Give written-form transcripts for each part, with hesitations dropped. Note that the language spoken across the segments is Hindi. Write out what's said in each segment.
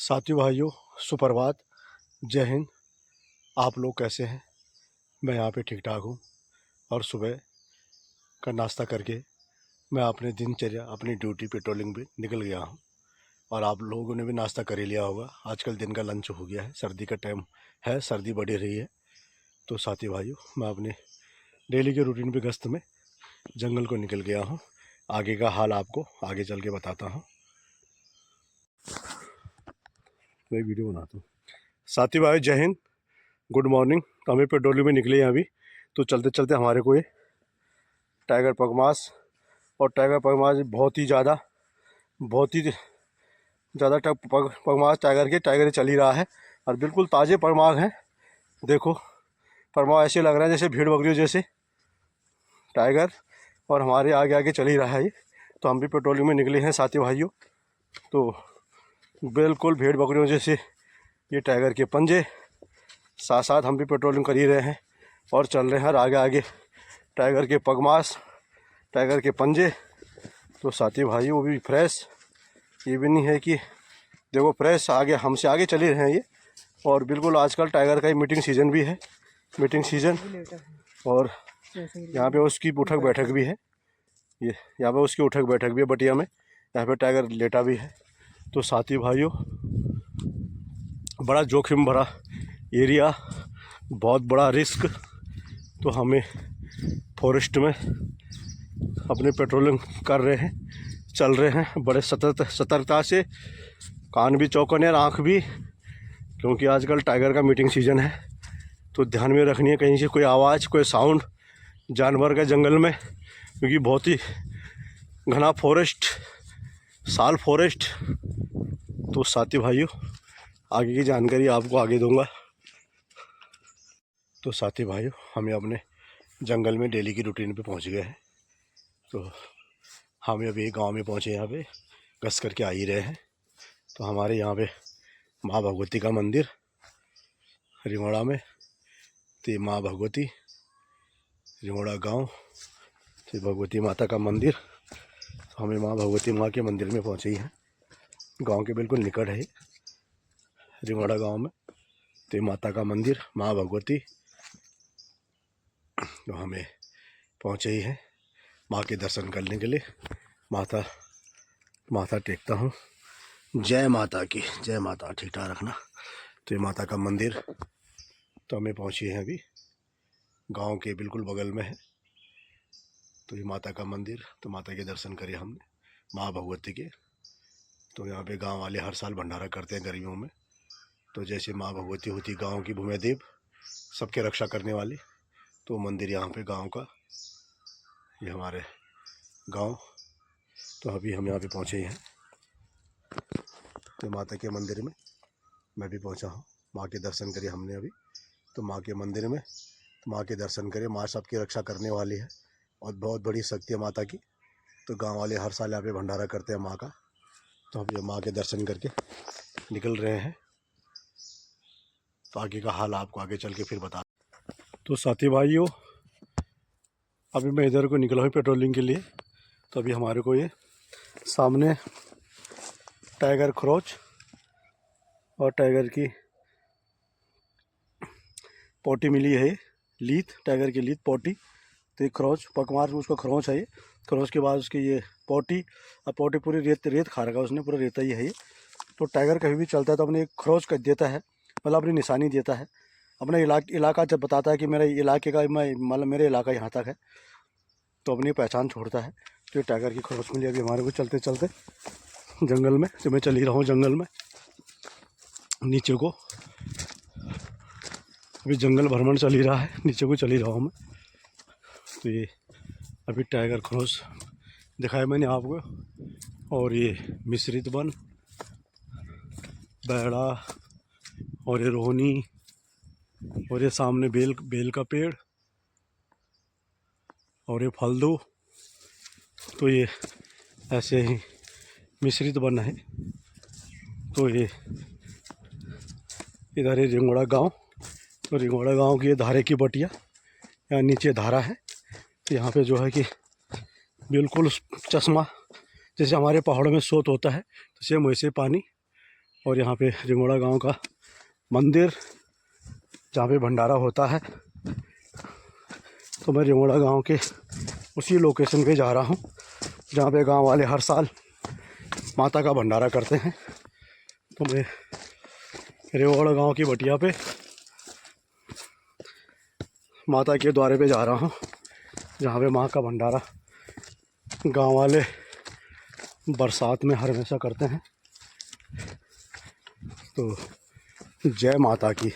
साथियों भाइयों सुप्रभात, जय हिंद। आप लोग कैसे हैं? मैं यहाँ पे ठीक ठाक हूँ और सुबह का नाश्ता करके मैं अपने दिनचर्या अपनी ड्यूटी पेट्रोलिंग पे निकल गया हूँ। और आप लोगों ने भी नाश्ता कर ही लिया होगा। आजकल दिन का लंच हो गया है, सर्दी का टाइम है, सर्दी बढ़ी रही है। तो साथियों भाइयों मैं अपने डेली के रूटीन पे गश्त में जंगल को निकल गया हूँ। आगे का हाल आपको आगे चल के बताता हूँ। मैं वीडियो बनाता हूँ। साथियों भाई जय हिंद, गुड मॉर्निंग। तो हमें पेट्रोलिंग में निकले हैं अभी। तो चलते चलते हमारे को ये टाइगर पगमाश और टाइगर पगमाश बहुत ही ज़्यादा पगमाश टाइगर चल ही रहा है और बिल्कुल ताज़े पगमाश हैं। देखो पगमाश ऐसे लग रहा है जैसे भीड़ बकरियों जैसे टाइगर, और हमारे आगे आगे चल ही रहा है ये। तो हम भी पेट्रोलिंग में निकले हैं साथियों भाइयों। तो बिल्कुल भीड़ बकरियों जैसे ये टाइगर के पंजे, साथ साथ हम भी पेट्रोलिंग कर ही रहे हैं और चल रहे हैं और आगे आगे टाइगर के पगमाश, टाइगर के पंजे। तो साथी भाई वो भी फ्रेश, ये भी नहीं है कि देखो फ्रेश आगे हमसे आगे चले रहे हैं ये। और बिल्कुल आजकल टाइगर का ही मीटिंग सीज़न भी है, मीटिंग सीज़न। और यहाँ पे उसकी उठक बैठक भी है, ये यहाँ पे उसकी उठक बैठक भी है बटिया में। यहाँ पे टाइगर लेटा भी है। तो साथी भाइयों बड़ा जोखिम भरा एरिया, बहुत बड़ा रिस्क। तो हमें फॉरेस्ट में अपने पेट्रोलिंग कर रहे हैं, चल रहे हैं बड़े सतर्कता से, कान भी चौकने और आँख भी, क्योंकि आजकल टाइगर का मीटिंग सीज़न है। तो ध्यान में रखनी है कहीं से कोई आवाज़, कोई साउंड जानवर का जंगल में, क्योंकि बहुत ही घना फॉरेस्ट, साल फॉरेस्ट। तो साथी भाइयों आगे की जानकारी आपको आगे दूंगा। तो साथी भाइयों हमें अपने जंगल में डेली की रूटीन पे पहुंच गए हैं। तो हम अभी गांव में पहुंचे, यहाँ पे गश्त करके आ ही रहे हैं। तो हमारे यहाँ पे माँ भगवती का मंदिर रिंगोड़ा में, तो माँ भगवती रिंगोड़ा गांव, तो भगवती माता का मंदिर। तो हमें माँ भगवती माँ के मंदिर में पहुँचे ही हैं, गांव के बिल्कुल निकट है रिंगोड़ा गांव में। तो माता का मंदिर माँ भगवती, तो हमें पहुँचे ही हैं माँ के दर्शन करने के लिए। माथा टेकता हूँ। जय माता की, जय माता, ठीक ठाक रखना। तो ये माता का मंदिर, तो हमें पहुँचे हैं अभी, गांव के बिल्कुल बगल में है। तो ये माता का मंदिर, तो माता के दर्शन करे हमने माँ भगवती के। तो यहाँ पे गांव वाले हर साल भंडारा करते हैं गर्मियों में। तो जैसे माँ भगवती होती गांव की भूमि देव, सबके रक्षा करने वाली, तो मंदिर यहाँ पे गांव का, ये हमारे गांव। तो अभी हम यहाँ पे पहुँचे हैं, तो माता के मंदिर में मैं भी पहुँचा हूँ। माँ के दर्शन करे हमने अभी। तो माँ के मंदिर में, तो माँ के दर्शन करे, माँ सबकी रक्षा करने वाली है और बहुत बड़ी शक्ति है माता की। तो गांव वाले हर साल यहाँ पे भंडारा करते हैं माँ का। तो अभी माँ के दर्शन करके निकल रहे हैं। तो आगे का हाल आपको आगे चल के फिर बता। तो साथी भाइयों अभी मैं इधर को निकला हूँ पेट्रोलिंग के लिए। तो अभी हमारे को ये सामने टाइगर खरोच और टाइगर की पोटी मिली है, लीथ, टाइगर की लीथ पोटी। तो ये खरोच पकमार में उसका खरोच है ये। खरोच के बाद उसकी ये पोटी, अब पोटी पूरी रेत खा रखा है उसने, पूरा रेता ही है ये। तो टाइगर कभी भी चलता है तो अपने खरोच कर देता है, मतलब अपनी निशानी देता है, अपना इलाका जब बताता है कि मेरे इलाके का, मैं मतलब मेरे इलाका यहाँ तक है, तो अपनी पहचान छोड़ता है। तो ये टाइगर की खरोच मिली अभी हमारे को चलते चलते जंगल में। तो मैं चल ही रहा हूँ जंगल में नीचे को, अभी जंगल भ्रमण चल ही रहा है, नीचे को चल ही रहा हूँ मैं। तो ये अभी टाइगर खरोच दिखाया मैंने आपको, और ये मिश्रित वन, बैड़ा, और ये रोहनी, और ये सामने बेल का पेड़, और ये फलदू। तो ये ऐसे ही मिश्रित वन है। तो ये इधर है रिंगोड़ा गांव। तो रिंगोड़ा गांव की ये धारे की बटिया, यहाँ नीचे धारा है। तो यहाँ पे जो है कि बिल्कुल चश्मा, जैसे हमारे पहाड़ों में स्रोत होता है, तो सेम वैसे पानी और यहाँ पे रिंगोड़ा गांव का मंदिर जहाँ पे भंडारा होता है। तो मैं रिंगोड़ा गांव के उसी लोकेशन पे जा रहा हूँ जहाँ पे गांव वाले हर साल माता का भंडारा करते हैं। तो मैं रिंगोड़ा गांव की बटिया पे माता के द्वारे पे जा रहा हूँ जहाँ पे माँ का भंडारा गांव वाले बरसात में हर हमेशा करते हैं। तो जय माता की,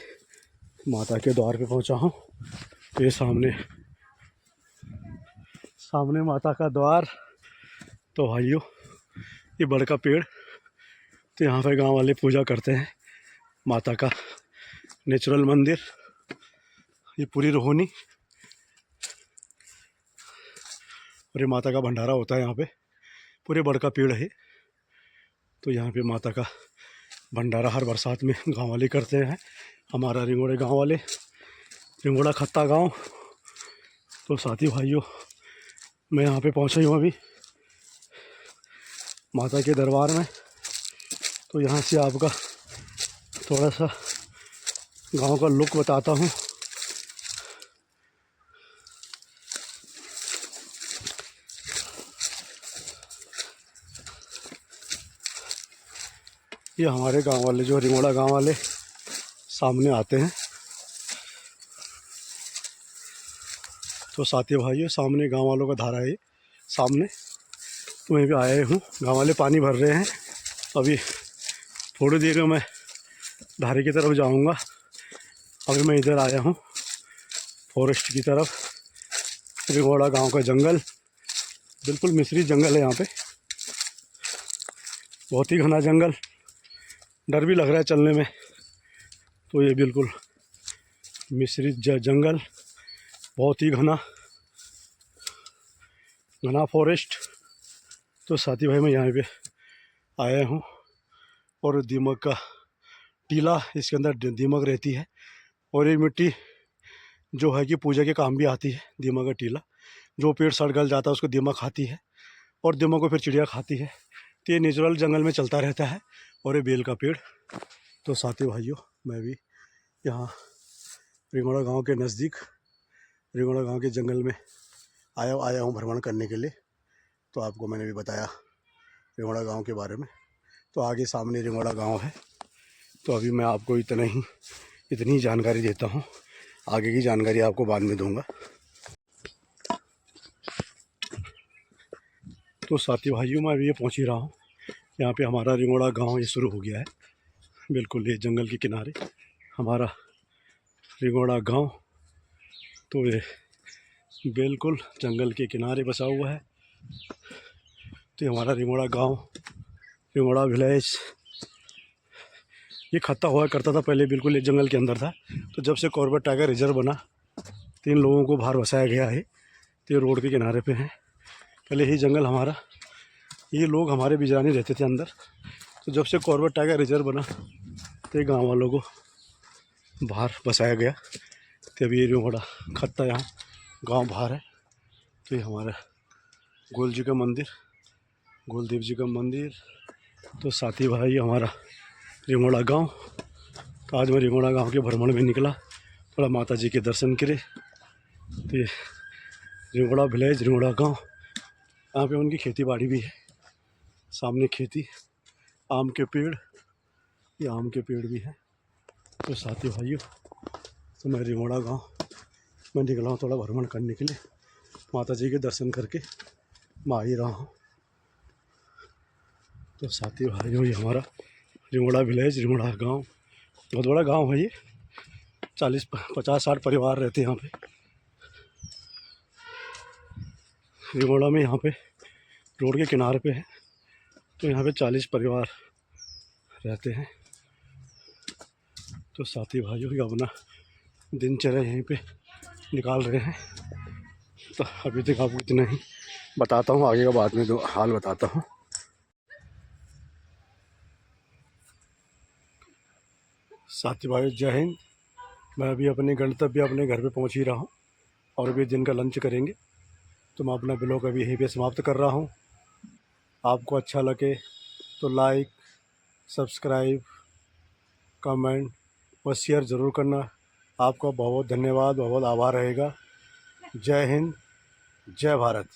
माता के द्वार पे पहुँचा हूँ। ये सामने माता का द्वार। तो भाइयों ये बड़ का पेड़, तो यहाँ पे गांव वाले पूजा करते हैं माता का। नेचुरल मंदिर, ये पूरी रोहनी और ये माता का भंडारा होता है यहाँ पे। पूरे बड़ का पेड़ है। तो यहाँ पे माता का भंडारा हर बरसात में गांव वाले करते हैं। हमारा रिंगोड़े गांव वाले, रिंगोड़ा खत्ता गांव। तो साथी भाइयों मैं यहाँ पे पहुँचा हूँ अभी माता के दरबार में। तो यहाँ से आपका थोड़ा सा गांव का लुक बताता हूँ। ये हमारे गांव वाले, जो रिंगोड़ा गांव वाले सामने आते हैं। तो साथी भाइयों सामने गांव वालों का धारा है सामने। तो मैं भी आया हूँ, गांव वाले पानी भर रहे हैं। अभी थोड़ी देर में मैं धारे की तरफ जाऊंगा। अभी मैं इधर आया हूँ फॉरेस्ट की तरफ। रिंगोड़ा गांव का जंगल, बिल्कुल मिश्रित जंगल है यहाँ पे, बहुत ही घना जंगल। डर भी लग रहा है चलने में। तो ये बिल्कुल मिश्रित जंगल, बहुत ही घना फॉरेस्ट। तो साथी भाई मैं यहाँ पे आया हूँ और दीमक का टीला, इसके अंदर दीमक रहती है। और ये मिट्टी जो है कि पूजा के काम भी आती है। दीमक का टीला, जो पेड़ सड़ गल जाता है उसको दीमक खाती है और दीमक को फिर चिड़िया खाती है। तो ये नेचुरल जंगल में चलता रहता है। और ये बेल का पेड़। तो साथी भाइयों मैं भी यहाँ रिंगोड़ा गांव के नज़दीक, रिंगोड़ा गांव के जंगल में आया हूँ भ्रमण करने के लिए। तो आपको मैंने भी बताया रिंगोड़ा गांव के बारे में। तो आगे सामने रिंगोड़ा गांव है। तो अभी मैं आपको इतनी जानकारी देता हूँ, आगे की जानकारी आपको बाद में दूंगा। तो साथी भाइयों मैं अभी ये पहुँच ही रहा हूँ। यहाँ पे हमारा रिंगोड़ा गांव ये शुरू हो गया है। बिल्कुल ये जंगल के किनारे हमारा रिंगोड़ा गांव। तो ये बिल्कुल जंगल के किनारे बसा हुआ है। तो हमारा रिंगोड़ा गांव, रिंगोड़ा विलेज, ये खत्ता हुआ करता था पहले, बिल्कुल ये जंगल के अंदर था। तो जब से कॉर्बेट टाइगर रिजर्व बना, 3 लोगों को बाहर बसाया गया है। तो ये रोड के किनारे पे है। पहले ही जंगल हमारा, ये लोग हमारे बिजरानी रहते थे अंदर। तो जब से कॉर्बेट टाइगर रिजर्व बना तो गाँव वालों को बाहर बसाया गया। तो अभी ये रिंगोड़ा खत्ता यहाँ गांव बाहर है। तो ये हमारा गोल जी का मंदिर, गोलदेव जी का मंदिर। तो साथी भाई हमारा रिंगोड़ा गांव। तो आज मैं रिंगोड़ा गांव के भ्रमण में निकला, थोड़ा माता जी के दर्शन करे। तो ये रिंगोड़ा विलेज, रिंगोड़ा गांव, यहाँ पे उनकी खेती बाड़ी भी है। सामने खेती, आम के पेड़, ये आम के पेड़ भी है। तो साथी भाइयों तो मैं रिंगोड़ा गांव मैं निकला हूँ थोड़ा भ्रमण करने के लिए। माता जी के दर्शन करके मैं आ ही रहा हूँ। तो साथी भाइयों ये हमारा रिंगोड़ा विलेज, रिंगोड़ा गांव, बहुत बड़ा गांव है ये। 40-50-60 परिवार रहते हैं यहाँ पे रिंगोड़ा में। यहाँ पे रोड के किनारे पे है। तो यहाँ पे 40 परिवार रहते हैं। तो साथी भाइयों की अपना दिनचर्या यहीं पे निकाल रहे हैं। तो अभी तक आपको इतना ही बताता हूँ, आगे का बाद में जो हाल बताता हूँ। साथी भाइयों जय हिंद। मैं अभी अपने गंतव्य, अपने घर पे पहुँच ही रहा हूँ और अभी दिन का लंच करेंगे। तो मैं अपना ब्लॉग अभी यहीं पे समाप्त कर रहा हूँ। आपको अच्छा लगे तो लाइक, सब्सक्राइब कमेंट और शेयर ज़रूर करना। आपका बहुत बहुत धन्यवाद, बहुत बहुत आभार रहेगा। जय हिंद, जय भारत।